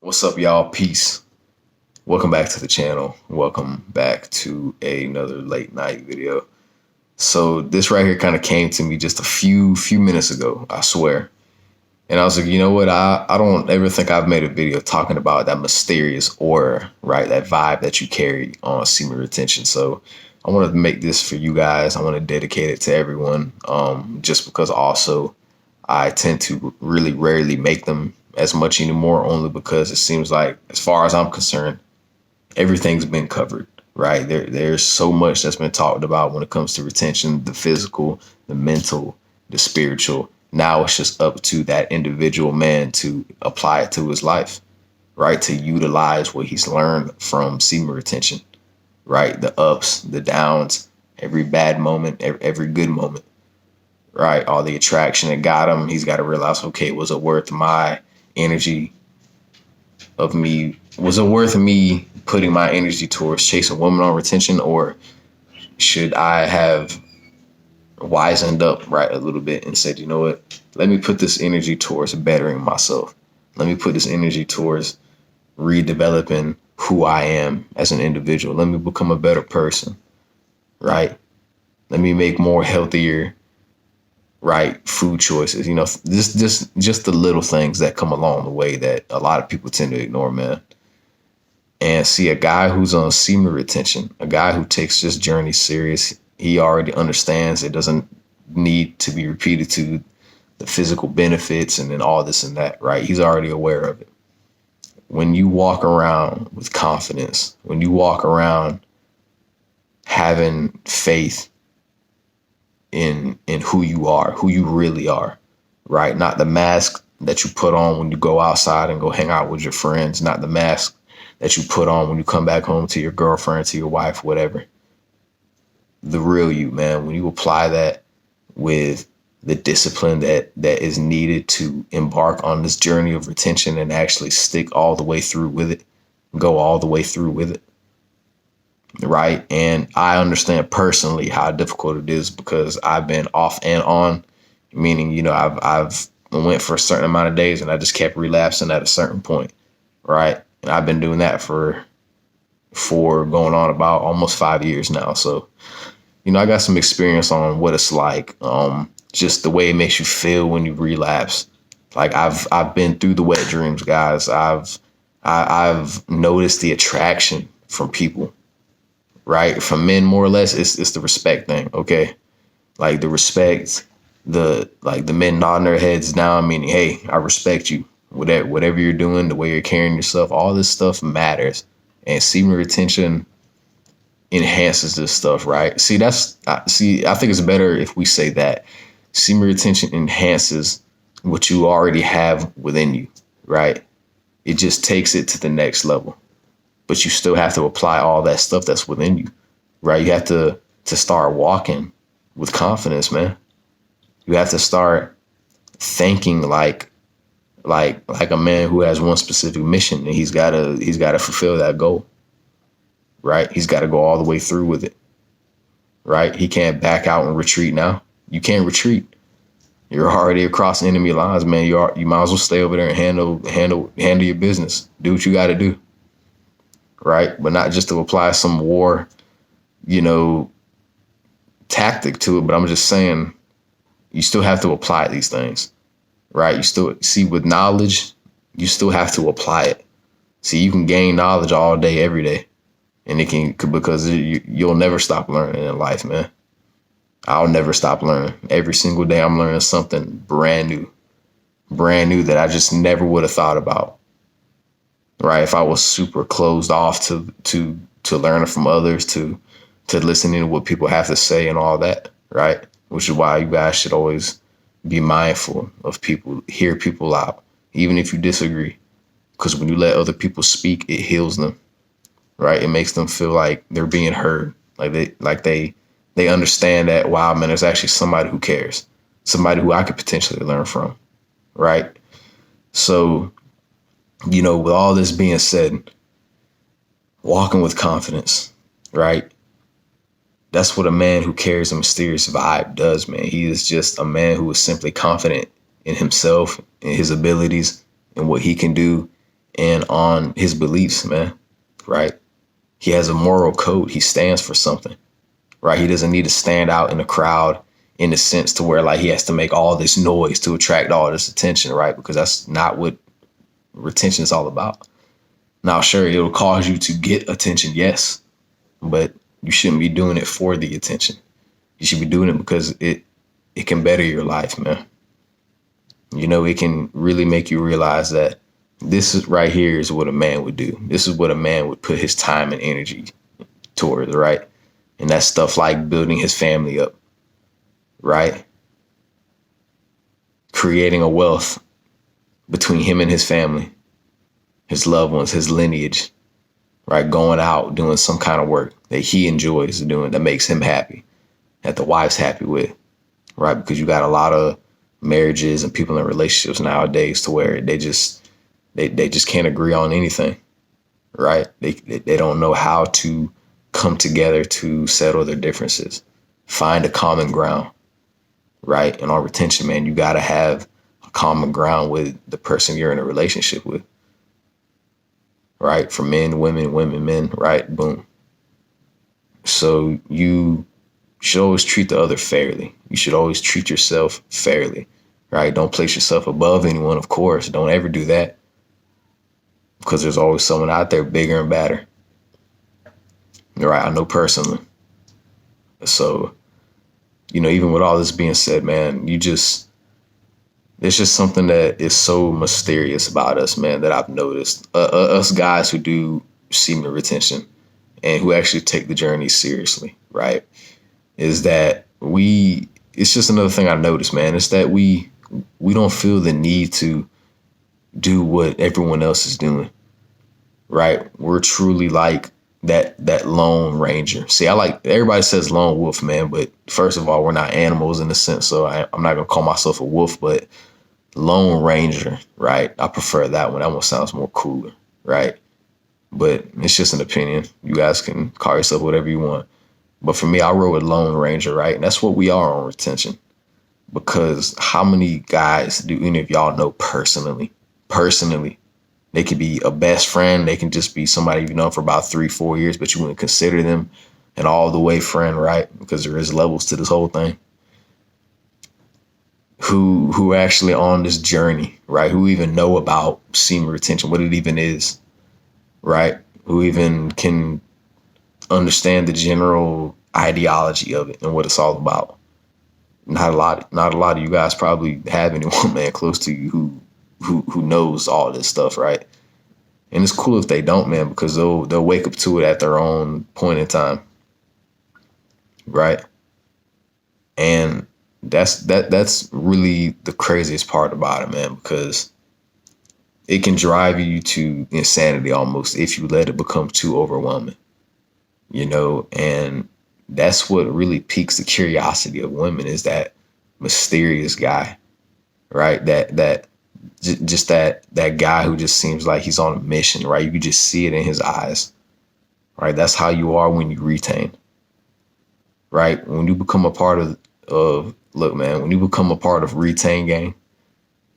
What's up, y'all? Peace. Welcome back to the channel. Welcome back to another late night video. So this right here kind of came to me just a few minutes ago, I swear. And I was like, you know what? I don't ever think I've made a video talking about that mysterious aura, right? That vibe that you carry on semen retention. So I want to make this for you guys. I want to dedicate it to everyone. Just because also I tend to really rarely make them as much anymore, only because it seems like, as far as I'm concerned, everything's been covered, right? There's so much that's been talked about when it comes to retention, the physical, the mental, the spiritual. Now it's just up to that individual man to apply it to his life, right? To utilize what he's learned from semen retention, right? The ups, the downs, every bad moment, every good moment, right? All the attraction that got him. He's got to realize, okay, was it worth my energy of me? Was it worth me putting my energy towards chasing women on retention, or should I have wisened up, right, a little bit and said, you know what, let me put this energy towards bettering myself. Let me put this energy towards redeveloping who I am as an individual. Let me become a better person, right? Let me make more healthier, right, food choices. You know, this just the little things that come along the way that a lot of people tend to ignore, man. And see, a guy who's on semen retention, a guy who takes this journey serious, he already understands it doesn't need to be repeated to the physical benefits and then all this and that, right? He's already aware of it. When you walk around with confidence, when you walk around having faith in who you are, who you really are, right? Not the mask that you put on when you go outside and go hang out with your friends, not the mask that you put on when you come back home to your girlfriend, to your wife, whatever. The real you, man, when you apply that with the discipline that is needed to embark on this journey of retention and actually stick all the way through with it, go all the way through with it, right? And I understand personally how difficult it is because I've been off and on, meaning, you know, I've went for a certain amount of days and I just kept relapsing at a certain point, right? And I've been doing that for going on about almost 5 years now. So, you know, I got some experience on what it's like, just the way it makes you feel when you relapse. Like I've been through the wet dreams, guys. I've noticed the attraction from people, right? From men, more or less. It's the respect thing, okay? Like the respect, the men nodding their heads down, meaning, hey, I respect you. Whatever you're doing, the way you're carrying yourself, all this stuff matters. And semen retention enhances this stuff, right? I think it's better if we say that semen retention enhances what you already have within you, right? It just takes it to the next level, but you still have to apply all that stuff that's within you, right? You have to start walking with confidence, man. You have to start thinking like a man who has one specific mission, and he's gotta fulfill that goal, right? He's got to go all the way through with it, right? He can't back out and retreat now. You can't retreat. You're already across enemy lines, man. You might as well stay over there and handle your business. Do what you got to do, right? But not just to apply some war, you know, tactic to it. But I'm just saying, you still have to apply these things, right? You still see with knowledge, you still have to apply it. See, you can gain knowledge all day, every day. And because you'll never stop learning in life, man. I'll never stop learning. Every single day I'm learning something brand new that I just never would have thought about, right? If I was super closed off to learning from others, to listening to what people have to say and all that, right? Which is why you guys should always be mindful of people, hear people out, even if you disagree. Because when you let other people speak, it heals them. Right. It makes them feel like they're being heard, like they understand that, wow, man, there's actually somebody who cares, somebody who I could potentially learn from. Right. So, you know, with all this being said, walking with confidence. Right. That's what a man who carries a mysterious vibe does, man. He is just a man who is simply confident in himself, in his abilities, and what he can do, and on his beliefs, man, right? He has a moral code. He stands for something, right? He doesn't need to stand out in the crowd in the sense to where like he has to make all this noise to attract all this attention, right? Because that's not what retention is all about. Now, sure, it'll cause you to get attention, yes, but you shouldn't be doing it for the attention. You should be doing it because it can better your life, man. You know, it can really make you realize that this is right here is what a man would do. This is what a man would put his time and energy towards, right? And that's stuff like building his family up, right? Creating a wealth between him and his family, his loved ones, his lineage, right? Going out, doing some kind of work that he enjoys doing that makes him happy, that the wife's happy with, right? Because you got a lot of marriages and people in relationships nowadays to where they just can't agree on anything, right? They don't know how to come together to settle their differences, find a common ground, right? And on retention, man, you got to have a common ground with the person you're in a relationship with, right? For men, women, women, men, right? Boom. So you should always treat the other fairly. You should always treat yourself fairly, right? Don't place yourself above anyone, of course. Don't ever do that, because there's always someone out there bigger and badder. Right? I know personally. So, you know, even with all this being said, man, it's just something that is so mysterious about us, man, that I've noticed. Us guys who do semen retention and who actually take the journey seriously, right? Is that it's just another thing I noticed, man. It's that we don't feel the need to do what everyone else is doing, right? We're truly like that lone ranger. See, everybody says lone wolf, man, but first of all, we're not animals in a sense, so I'm not gonna call myself a wolf, but lone ranger, right? I prefer that one. That one sounds more cooler, right? But it's just an opinion. You guys can call yourself whatever you want. But for me, I roll with lone ranger, right? And that's what we are on retention. Because how many guys do any of y'all know personally? Personally, they could be a best friend. They can just be somebody you've known for about 3-4 years, but you wouldn't consider them an all the way friend, right? Because there is levels to this whole thing. Who are actually on this journey, right? Who even know about semen retention, what it even is, right? Who even can understand the general ideology of it and what it's all about. Not a lot of you guys probably have anyone, man, close to you who knows all this stuff, right? And it's cool if they don't, man, because they'll wake up to it at their own point in time, right? And that's really the craziest part about it, man, because it can drive you to insanity almost if you let it become too overwhelming, you know. And that's what really piques the curiosity of women, is that mysterious guy, right? That guy who just seems like he's on a mission, right? You can just see it in his eyes, right? That's how you are when you retain, right? When you become a part of look, man, when you become a part of Retain Gang,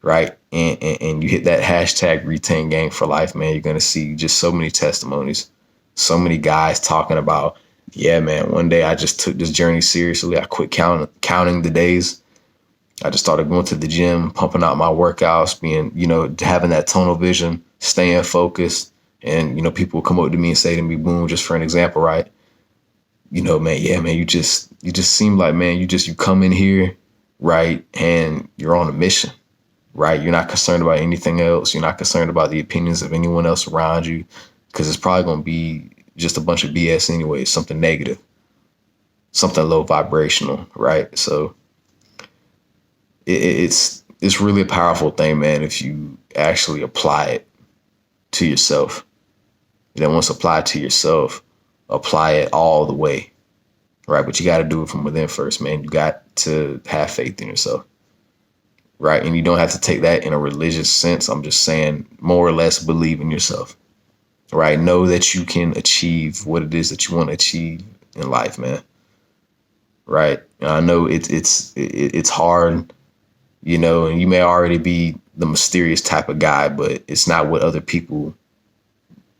right? And you hit that hashtag Retain Gang for life, man, you're going to see just so many testimonies, so many guys talking about, yeah, man, one day I just took this journey seriously. I quit counting the days. I just started going to the gym, pumping out my workouts, being, you know, having that tunnel vision, staying focused. And, you know, people will come up to me and say to me, boom, just for an example, right? You know, man, yeah, man, you just seem like, man, you come in here, right? And you're on a mission, right? You're not concerned about anything else. You're not concerned about the opinions of anyone else around you, because it's probably going to be just a bunch of BS anyway, something negative, something low vibrational, right? So it's really a powerful thing, man, if you actually apply it to yourself. And then once applied to yourself, apply it all the way, right? But you got to do it from within first, man. You got to have faith in yourself, right? And you don't have to take that in a religious sense. I'm just saying, more or less, believe in yourself, right? Know that you can achieve what it is that you want to achieve in life, man, right? And I know it's hard And you may already be the mysterious type of guy, but it's not what other people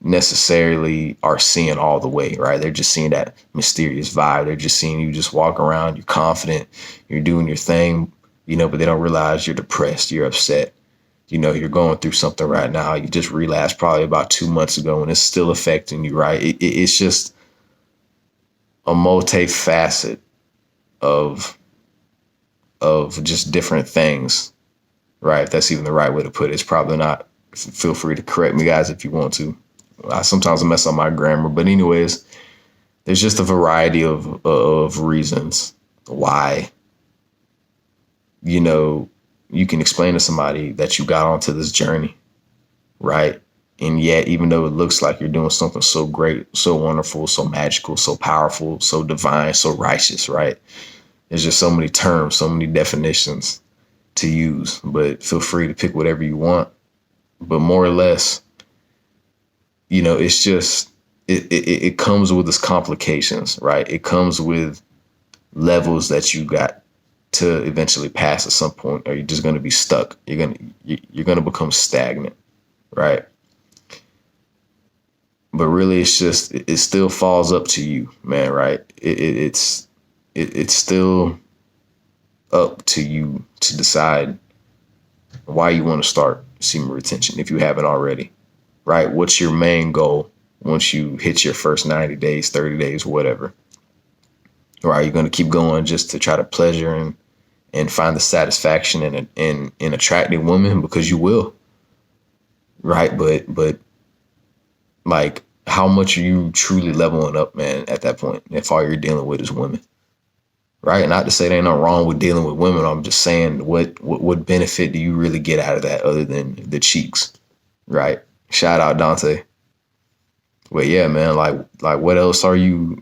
necessarily are seeing all the way, right? They're just seeing that mysterious vibe. They're just seeing you just walk around, you're confident, you're doing your thing, but they don't realize you're depressed, you're upset. You're going through something right now. You just relapsed probably about 2 months ago and it's still affecting you, right? It's just a multi-facet of just different things, right? If that's even the right way to put it. It's probably not. Feel free to correct me, guys, if you want to. I sometimes mess up my grammar, but anyways, there's just a variety of reasons why, you can explain to somebody that you got onto this journey, right? And yet, even though it looks like you're doing something so great, so wonderful, so magical, so powerful, so divine, so righteous, right? There's just so many terms, so many definitions to use, but feel free to pick whatever you want. But more or less, it's just, it comes with its complications, right? It comes with levels that you got to eventually pass at some point, or you're just going to be stuck. You're going to become stagnant, right? But really, it's just, it still falls up to you, man, right? It's still up to you to decide why you want to start semen retention if you haven't already, right? What's your main goal once you hit your first 90 days, 30 days, whatever? Or are you going to keep going just to try to pleasure and find the satisfaction in attracting women? Because you will, right? But like, how much are you truly leveling up, man, at that point, if all you're dealing with is women? Right? Not to say there ain't no wrong with dealing with women. I'm just saying, what benefit do you really get out of that other than the cheeks? Right? Shout out Dante. But yeah, man, like what else are you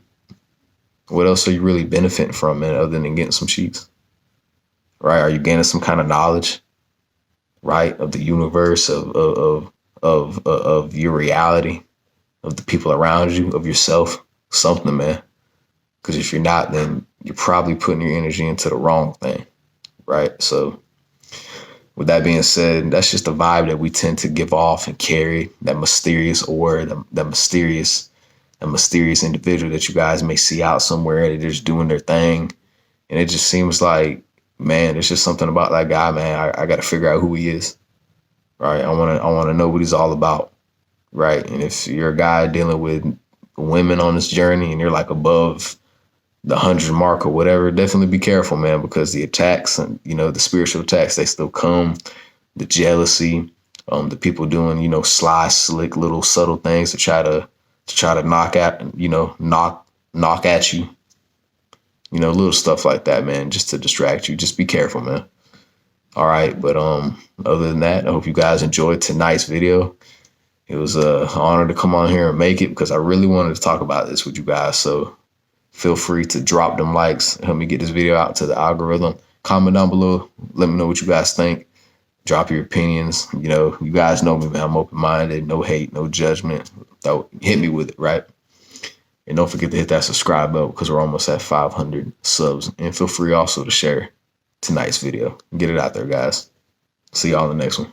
really benefiting from, man, other than getting some cheeks? Right? Are you gaining some kind of knowledge, right, of the universe, of your reality, of the people around you, of yourself? Something, man. Because if you're not, then you're probably putting your energy into the wrong thing, right? So with that being said, that's just the vibe that we tend to give off and carry, that mysterious aura, that mysterious individual that you guys may see out somewhere. They're just doing their thing. And it just seems like, man, there's just something about that guy, man. I got to figure out who he is, right? I want to know what he's all about, right? And if you're a guy dealing with women on this journey and you're like above the 100 mark or whatever, definitely be careful, man, because the attacks and, the spiritual attacks, they still come. The jealousy, the people doing, sly, slick, little subtle things to try to knock at, knock at you, little stuff like that, man, just to distract you. Just be careful, man. All right. But other than that, I hope you guys enjoyed tonight's video. It was an honor to come on here and make it because I really wanted to talk about this with you guys. So feel free to drop them likes, help me get this video out to the algorithm. Comment down below. Let me know what you guys think. Drop your opinions. You guys know me, man. I'm open-minded, no hate, no judgment. Hit me with it, right? And don't forget to hit that subscribe button because we're almost at 500 subs. And feel free also to share tonight's video. Get it out there, guys. See y'all in the next one.